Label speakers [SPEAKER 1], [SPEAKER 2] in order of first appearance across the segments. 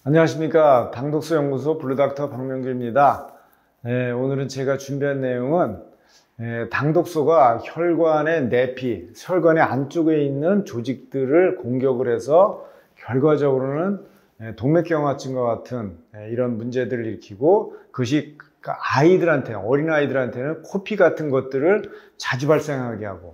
[SPEAKER 1] 안녕하십니까. 당독소연구소 블루닥터 박명규입니다. 오늘은 제가 준비한 내용은 당독소가 혈관의 내피, 혈관의 안쪽에 있는 조직들을 공격을 해서 결과적으로는 동맥경화증과 같은 이런 문제들을 일으키고, 그것이 아이들한테, 어린아이들한테는 코피 같은 것들을 자주 발생하게 하고,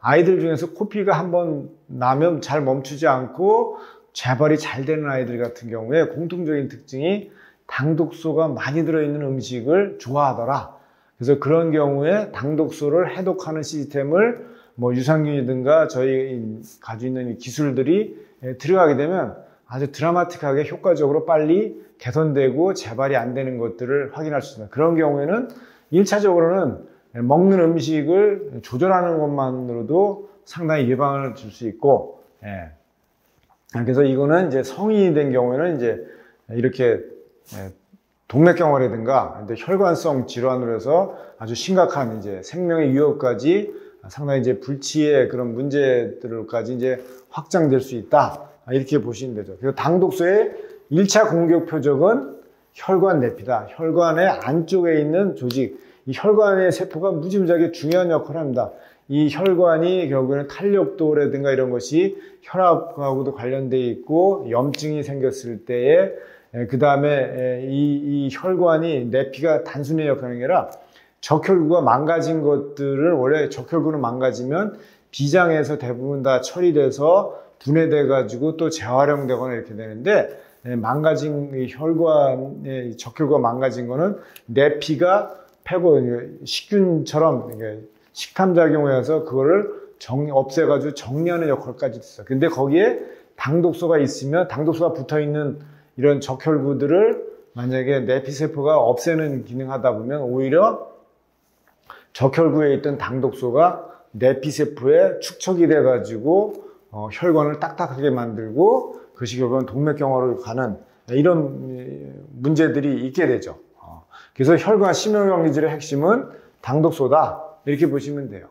[SPEAKER 1] 아이들 중에서 코피가 한번 나면 잘 멈추지 않고 재발이 잘 되는 아이들 같은 경우에 공통적인 특징이 당독소가 많이 들어있는 음식을 좋아하더라. 그래서 그런 경우에 당독소를 해독하는 시스템을 유산균이든가 저희 가지고 있는 기술들이 들어가게 되면 아주 드라마틱하게 효과적으로 빨리 개선되고 재발이 안 되는 것들을 확인할 수 있습니다. 그런 경우에는 1차적으로는 먹는 음식을 조절하는 것만으로도 상당히 예방을 줄 수 있고, 그래서 이거는 이제 성인이 된 경우에는 이제 이렇게 동맥경화라든가 혈관성 질환으로 해서 아주 심각한 이제 생명의 위협까지 상당히 이제 불치의 그런 문제들까지 이제 확장될 수 있다. 이렇게 보시면 되죠. 그래서 당독소의 1차 공격 표적은 혈관 내피다. 혈관의 안쪽에 있는 조직, 이 혈관의 세포가 무지무지하게 중요한 역할을 합니다. 이 혈관이 결국에는 탄력도라든가 이런 것이 혈압하고도 관련되어 있고, 염증이 생겼을 때에 그 다음에 이 혈관이 내피가 단순히 역할하는 게 아니라 적혈구가 망가진 것들을, 원래 적혈구는 망가지면 비장에서 대부분 다 처리돼서 분해돼 가지고 또 재활용되거나 이렇게 되는데, 망가진 혈관의 적혈구가 망가진 거는 내피가 패고 식균처럼 식탐작용을 해서 그거를 없애가지고 정리하는 역할까지 있어요. 근데 거기에 당독소가 있으면, 당독소가 붙어 있는 이런 적혈구들을 만약에 내피세포가 없애는 기능을 하다 보면 오히려 적혈구에 있던 당독소가 내피세포에 축적이 돼가지고 혈관을 딱딱하게 만들고, 그것이 결국은 동맥경화로 가는 이런 문제들이 있게 되죠. 그래서 혈관 심혈관기질의 핵심은 당독소다. 이렇게 보시면 돼요.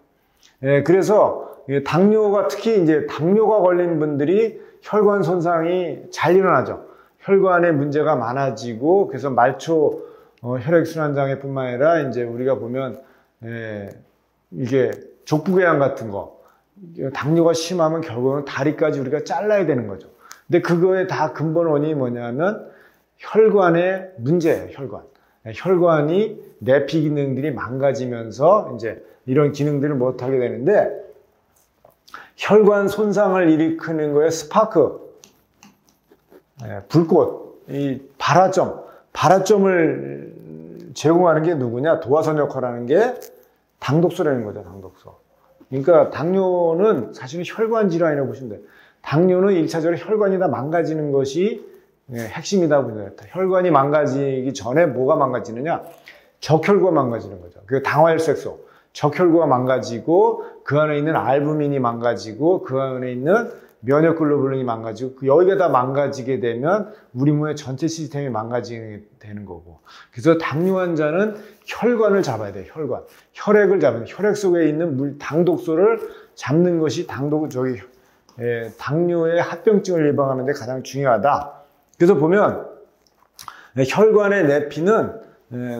[SPEAKER 1] 그래서 당뇨가, 특히 이제 당뇨가 걸린 분들이 혈관 손상이 잘 일어나죠. 혈관에 문제가 많아지고, 그래서 말초 혈액순환장애 뿐만 아니라 이제 우리가 보면 이게 족부궤양 같은 거, 당뇨가 심하면 결국은 다리까지 우리가 잘라야 되는 거죠. 근데 그거의 다 근본 원인이 뭐냐면 혈관의 문제예요. 혈관이 내피 기능들이 망가지면서 이제 이런 기능들을 못하게 되는데, 혈관 손상을 일으키는 거에 스파크, 불꽃, 이 발화점을 제공하는 게 누구냐? 도화선 역할을 하는 게 당독소라는 거죠. 당독소. 그러니까 당뇨는 사실은 혈관 질환이라고 보시면 돼요. 당뇨는 1차적으로 혈관이 다 망가지는 것이 핵심이다 보니까, 혈관이 망가지기 전에 뭐가 망가지느냐? 적혈구가 망가지는 거죠. 그 당화혈색소, 적혈구가 망가지고, 그 안에 있는 알부민이 망가지고, 그 안에 있는 면역글로불린이 망가지고, 여기가 다 망가지게 되면 우리 몸의 전체 시스템이 망가지게 되는 거고. 그래서 당뇨 환자는 혈관을 잡아야 돼요. 혈액을 잡아야 돼요. 혈액 속에 있는 당독소를 잡는 것이 당뇨의 합병증을 예방하는 데 가장 중요하다. 그래서 보면 혈관의 내피는,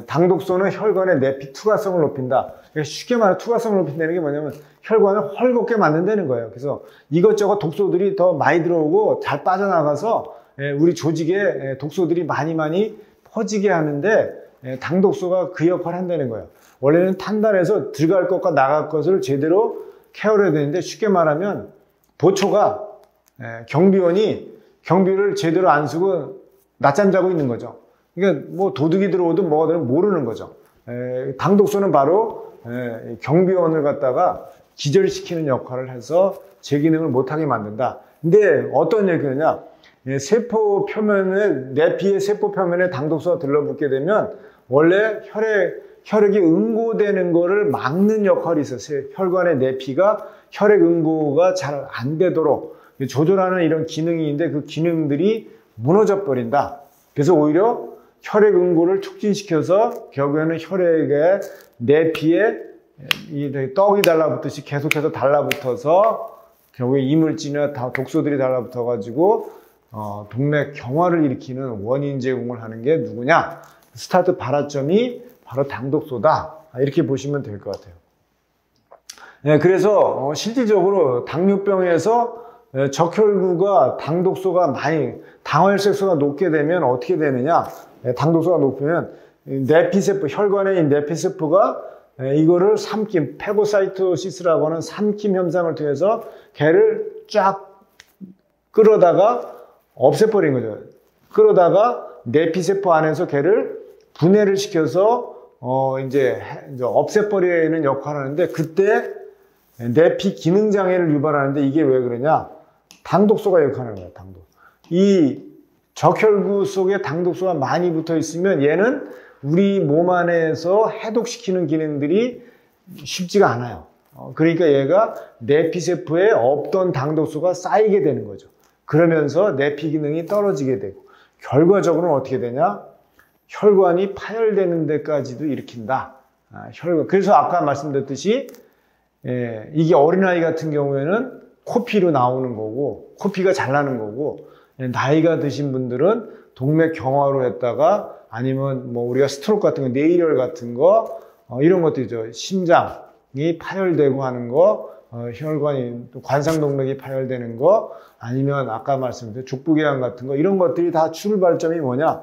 [SPEAKER 1] 당독소는 혈관의 내피 투과성을 높인다. 쉽게 말해 투과성을 높인다는 게 뭐냐면 혈관을 헐겁게 만든다는 거예요. 그래서 이것저것 독소들이 더 많이 들어오고 잘 빠져나가서 우리 조직에 독소들이 많이 퍼지게 하는데, 당독소가 그 역할을 한다는 거예요. 원래는 탄단해서 들어갈 것과 나갈 것을 제대로 케어를 해야 되는데, 쉽게 말하면 보초가, 경비를 제대로 안 쓰고 낮잠 자고 있는 거죠. 그러니까 도둑이 들어오든 뭐가 들어오든 모르는 거죠. 당독소는 바로 경비원을 갖다가 기절시키는 역할을 해서 제 기능을 못하게 만든다. 근데 어떤 얘기냐? 세포 표면에, 내피의 세포 표면에 당독소가 들러붙게 되면 원래 혈액이 응고되는 거를 막는 역할이 있어요. 혈관의 내피가 혈액 응고가 잘 안 되도록 조절하는 이런 기능이 있는데, 그 기능들이 무너져 버린다. 그래서 오히려 혈액 응고를 촉진시켜서 결국에는 혈액의 내피에 이 떡이 달라붙듯이 계속해서 달라붙어서 결국에 이물질이나 독소들이 달라붙어 가지고 동맥 경화를 일으키는 원인 제공을 하는 게 누구냐? 스타트 발화점이 바로 당독소다. 이렇게 보시면 될 것 같아요. 네, 그래서 실질적으로 당뇨병에서 적혈구가 당독소가 많이 당활색소가 높게 되면 어떻게 되느냐? 당독소가 높으면 내피세포, 혈관에 있는 내피세포가 이거를 삼킴, 페고사이토시스라고 하는 삼킴 현상을 통해서 걔를 쫙 끌어다가 없애버린 거죠. 끌어다가 내피세포 안에서 걔를 분해를 시켜서 이제 없애버리는 역할을 하는데, 그때 내피 기능 장애를 유발하는데, 이게 왜 그러냐? 당독소가 역할하는 거예요. 당독. 이 적혈구 속에 당독소가 많이 붙어 있으면 얘는 우리 몸 안에서 해독시키는 기능들이 쉽지가 않아요. 그러니까 얘가 내피세포에 없던 당독소가 쌓이게 되는 거죠. 그러면서 내피 기능이 떨어지게 되고, 결과적으로는 어떻게 되냐? 혈관이 파열되는 데까지도 일으킨다. 혈관. 그래서 아까 말씀드렸듯이 이게 어린아이 같은 경우에는 코피로 나오는 거고, 코피가 잘 나는 거고, 나이가 드신 분들은 동맥 경화로 했다가, 아니면 뭐 우리가 스트로크 같은 거, 뇌혈 같은 거, 이런 것들이죠. 심장이 파열되고 하는 거, 혈관이 또 관상동맥이 파열되는 거, 아니면 아까 말씀드린 족부궤양 같은 거, 이런 것들이 다 출발점이 뭐냐?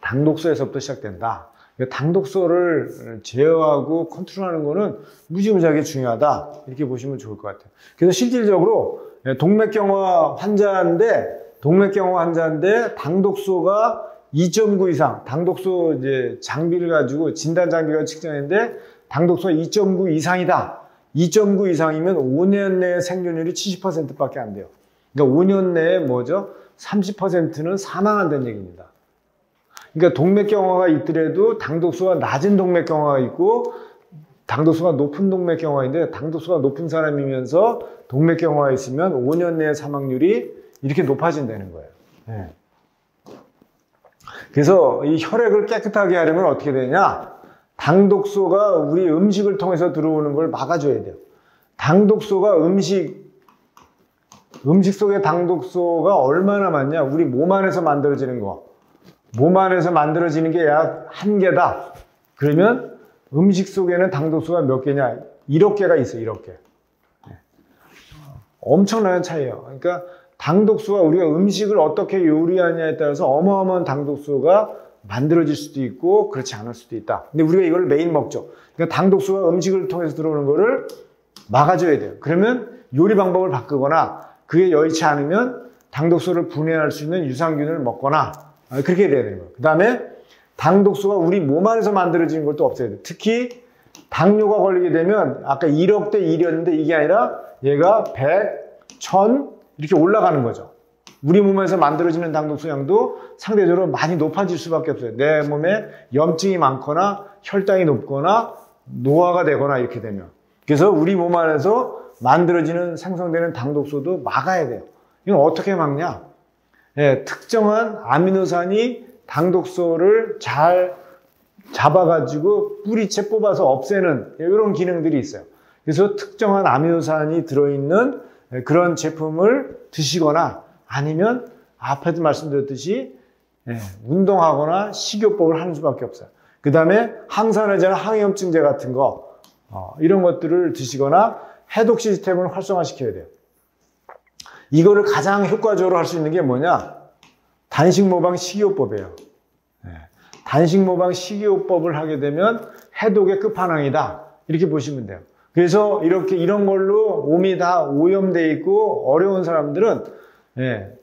[SPEAKER 1] 당독소에서부터 시작된다. 당독소를 제어하고 컨트롤하는 거는 무지무지하게 중요하다. 이렇게 보시면 좋을 것 같아요. 그래서 실질적으로 동맥경화 환자인데 당독소가 2.9 이상, 당독소 이제 장비를 가지고 진단 장비가 측정했는데 당독소가 2.9 이상이다. 2.9 이상이면 5년 내에 생존율이 70%밖에 안 돼요. 그러니까 5년 내에 뭐죠? 30%는 사망한다는 얘기입니다. 그러니까 동맥경화가 있더라도 당독소가 낮은 동맥경화가 있고 당독소가 높은 동맥경화인데, 당독소가 높은 사람이면서 동맥경화가 있으면 5년 내에 사망률이 이렇게 높아진다는 거예요. 네. 그래서 이 혈액을 깨끗하게 하려면 어떻게 되냐? 당독소가 우리 음식을 통해서 들어오는 걸 막아줘야 돼요. 당독소가 음식 속에 당독소가 얼마나 많냐? 우리 몸 안에서 만들어지는 거. 몸 안에서 만들어지는 게 약 1개다. 그러면 음식 속에는 당독소가 몇 개냐? 1억 개가 있어요. 1억 개. 엄청난 차이예요. 그러니까 당독소가 우리가 음식을 어떻게 요리하냐에 따라서 어마어마한 당독소가 만들어질 수도 있고 그렇지 않을 수도 있다. 근데 우리가 이걸 매일 먹죠. 그러니까 당독소가 음식을 통해서 들어오는 거를 막아줘야 돼요. 그러면 요리 방법을 바꾸거나 그게 여의치 않으면 당독소를 분해할 수 있는 유산균을 먹거나 그렇게 돼야 되는 거예요. 그 다음에 당독소가 우리 몸 안에서 만들어지는 걸 또 없애야 돼요. 특히 당뇨가 걸리게 되면 아까 1억 대 1이었는데 이게 아니라 얘가 100, 1000 이렇게 올라가는 거죠. 우리 몸에서 만들어지는 당독소 양도 상대적으로 많이 높아질 수밖에 없어요. 내 몸에 염증이 많거나 혈당이 높거나 노화가 되거나 이렇게 되면. 그래서 우리 몸 안에서 만들어지는 생성되는 당독소도 막아야 돼요. 이건 어떻게 막냐? 특정한 아미노산이 당독소를 잘 잡아가지고 뿌리채 뽑아서 없애는 이런 기능들이 있어요. 그래서 특정한 아미노산이 들어있는 그런 제품을 드시거나 아니면 앞에도 말씀드렸듯이 운동하거나 식이요법을 하는 수밖에 없어요. 그 다음에 항산화제나 항염증제 같은 거 이런 것들을 드시거나 해독 시스템을 활성화시켜야 돼요. 이거를 가장 효과적으로 할 수 있는 게 뭐냐? 단식 모방 식이요법이에요. 단식 모방 식이요법을 하게 되면 해독의 끝판왕이다. 이렇게 보시면 돼요. 그래서 이런 걸로 몸이 다 오염돼 있고 어려운 사람들은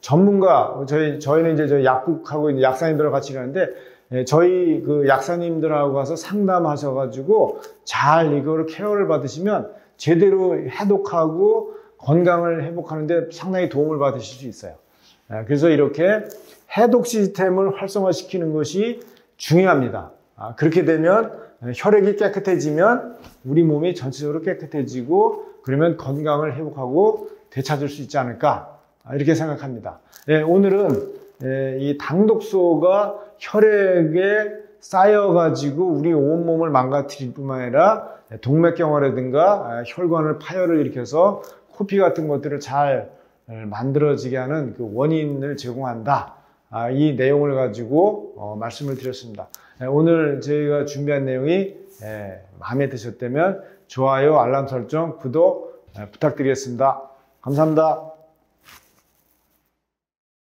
[SPEAKER 1] 전문가, 저희는 이제 저희 약국하고 이제 약사님들하고 같이 일하는데 저희 그 약사님들하고 가서 상담하셔가지고 잘 이거를 케어를 받으시면 제대로 해독하고 건강을 회복하는데 상당히 도움을 받으실 수 있어요. 그래서 이렇게 해독 시스템을 활성화시키는 것이 중요합니다. 그렇게 되면 혈액이 깨끗해지면 우리 몸이 전체적으로 깨끗해지고 그러면 건강을 회복하고 되찾을 수 있지 않을까 이렇게 생각합니다. 오늘은 이 당독소가 혈액에 쌓여가지고 우리 온몸을 망가뜨릴 뿐만 아니라 동맥경화라든가 혈관을 파열을 일으켜서 코피 같은 것들을 잘 만들어지게 하는 그 원인을 제공한다. 이 내용을 가지고 말씀을 드렸습니다. 오늘 저희가 준비한 내용이 마음에 드셨다면 좋아요, 알람 설정, 구독 부탁드리겠습니다. 감사합니다.